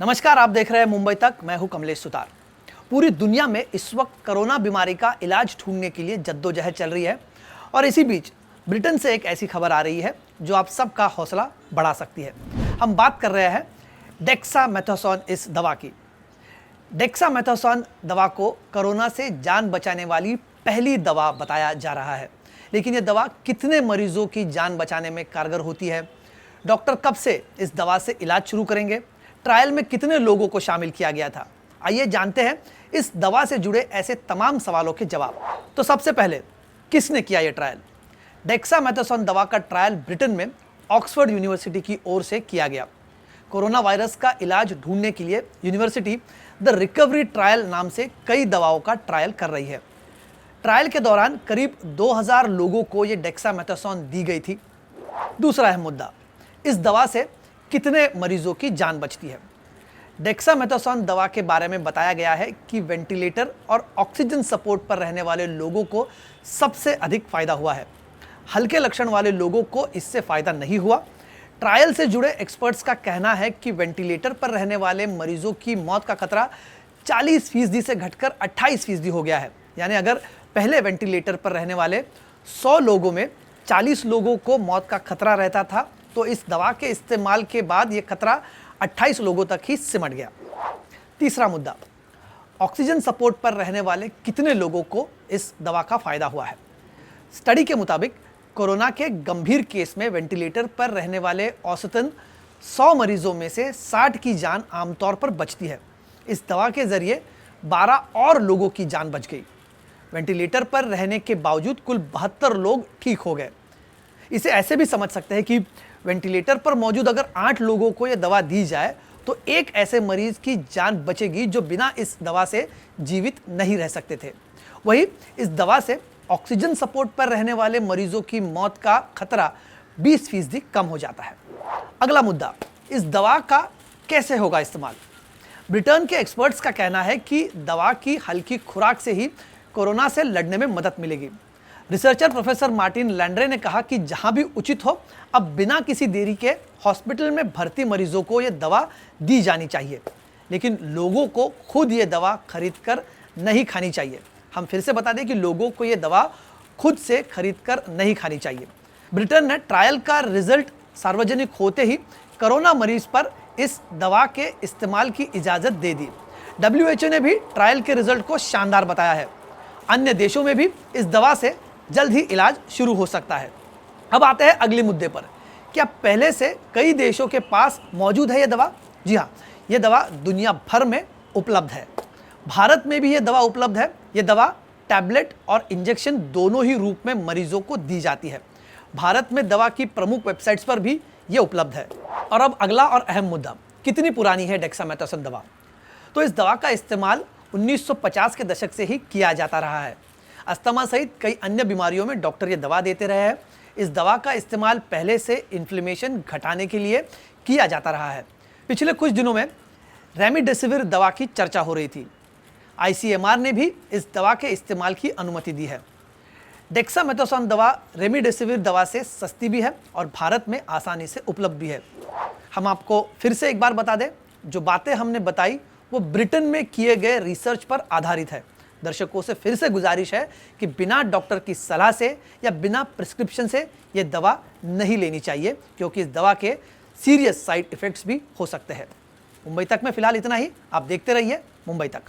नमस्कार, आप देख रहे हैं मुंबई तक। मैं हूं कमलेश सुतार। पूरी दुनिया में इस वक्त कोरोना बीमारी का इलाज ढूंढने के लिए जद्दोजहद चल रही है और इसी बीच ब्रिटेन से एक ऐसी खबर आ रही है जो आप सबका हौसला बढ़ा सकती है। हम बात कर रहे हैं डेक्सामेथासोन इस दवा की। डेक्सामेथासोन दवा को कोरोना से जान बचाने वाली पहली दवा बताया जा रहा है, लेकिन यह दवा कितने मरीजों की जान बचाने में कारगर होती है, डॉक्टर कब से इस दवा से इलाज शुरू करेंगे, ट्रायल में कितने लोगों को शामिल किया गया था, आइए जानते हैं इस दवा से जुड़े ऐसे तमाम सवालों के जवाब। तो सबसे पहले, किसने किया यह ट्रायल? डेक्सामेथासोन दवा का ट्रायल ब्रिटेन में ऑक्सफोर्ड यूनिवर्सिटी की ओर से किया गया। कोरोना वायरस का इलाज ढूंढने के लिए यूनिवर्सिटी द रिकवरी ट्रायल नाम से कई दवाओं का ट्रायल कर रही है। ट्रायल के दौरान करीब 2000 लोगों को यह डेक्सामेथासोन दी गई थी। दूसरा अहम मुद्दा, इस दवा से कितने मरीजों की जान बचती है? डेक्सामेथासोन दवा के बारे में बताया गया है कि वेंटिलेटर और ऑक्सीजन सपोर्ट पर रहने वाले लोगों को सबसे अधिक फायदा हुआ है। हल्के लक्षण वाले लोगों को इससे फायदा नहीं हुआ। ट्रायल से जुड़े एक्सपर्ट्स का कहना है कि वेंटिलेटर पर रहने वाले मरीजों की मौत का खतरा 40% से घटकर 28% हो गया है। यानी अगर पहले वेंटिलेटर पर रहने वाले 100 लोगों में 40 लोगों को मौत का खतरा रहता था, तो इस दवा के इस्तेमाल के बाद यह खतरा 28 लोगों तक ही सिमट गया। तीसरा मुद्दा, ऑक्सीजन सपोर्ट पर रहने वाले कितने लोगों को इस दवा का फायदा हुआ है? स्टडी के मुताबिक कोरोना के गंभीर केस में वेंटिलेटर पर रहने वाले औसतन 100 मरीजों में से 60 की जान आमतौर पर बचती है। इस दवा के जरिए 12 और लोगों की जान बच गई। वेंटिलेटर पर रहने के बावजूद कुल 72 लोग ठीक हो गए। इसे ऐसे भी समझ सकते हैं कि वेंटिलेटर पर मौजूद अगर 8 लोगों को यह दवा दी जाए तो एक ऐसे मरीज की जान बचेगी जो बिना इस दवा से जीवित नहीं रह सकते थे। वहीं इस दवा से ऑक्सीजन सपोर्ट पर रहने वाले मरीजों की मौत का खतरा 20% कम हो जाता है। अगला मुद्दा, इस दवा का कैसे होगा इस्तेमाल? ब्रिटेन के एक्सपर्ट्स का कहना है कि दवा की हल्की खुराक से ही कोरोना से लड़ने में मदद मिलेगी। रिसर्चर प्रोफेसर मार्टिन लैंड्रे ने कहा कि जहां भी उचित हो, अब बिना किसी देरी के हॉस्पिटल में भर्ती मरीजों को यह दवा दी जानी चाहिए, लेकिन लोगों को खुद ये दवा खरीदकर नहीं खानी चाहिए। हम फिर से बता दें कि लोगों को यह दवा खुद से खरीदकर नहीं खानी चाहिए। ब्रिटेन ने ट्रायल का रिजल्ट सार्वजनिक होते ही कोरोना मरीज पर इस दवा के इस्तेमाल की इजाज़त दे दी। WHO ने भी ट्रायल के रिजल्ट को शानदार बताया है। अन्य देशों में भी इस दवा से जल्द ही इलाज शुरू हो सकता है। अब आते हैं अगले मुद्दे पर, क्या पहले से कई देशों के पास मौजूद है यह दवा? जी हाँ, यह दवा दुनिया भर में उपलब्ध है। भारत में भी यह दवा उपलब्ध है। यह दवा टैबलेट और इंजेक्शन दोनों ही रूप में मरीजों को दी जाती है। भारत में दवा की प्रमुख वेबसाइट्स पर भी यह उपलब्ध है। और अब अगला और अहम मुद्दा, कितनी पुरानी है डेक्सामेथासोन दवा? तो इस दवा का इस्तेमाल 1950 के दशक से ही किया जाता रहा है। अस्थमा सहित कई अन्य बीमारियों में डॉक्टर ये दवा देते रहे हैं। इस दवा का इस्तेमाल पहले से इन्फ्लेमेशन घटाने के लिए किया जाता रहा है। पिछले कुछ दिनों में रेमडेसिविर दवा की चर्चा हो रही थी। ICMR ने भी इस दवा के इस्तेमाल की अनुमति दी है। डेक्सामेथासोन दवा रेमडेसिविर दवा से सस्ती भी है और भारत में आसानी से उपलब्ध भी है। हम आपको फिर से एक बार बता दें, जो बातें हमने बताई वो ब्रिटेन में किए गए रिसर्च पर आधारित है। दर्शकों से फिर से गुजारिश है कि बिना डॉक्टर की सलाह से या बिना प्रिस्क्रिप्शन से यह दवा नहीं लेनी चाहिए, क्योंकि इस दवा के सीरियस साइड इफेक्ट्स भी हो सकते हैं। मुंबई तक में फिलहाल इतना ही। आप देखते रहिए मुंबई तक।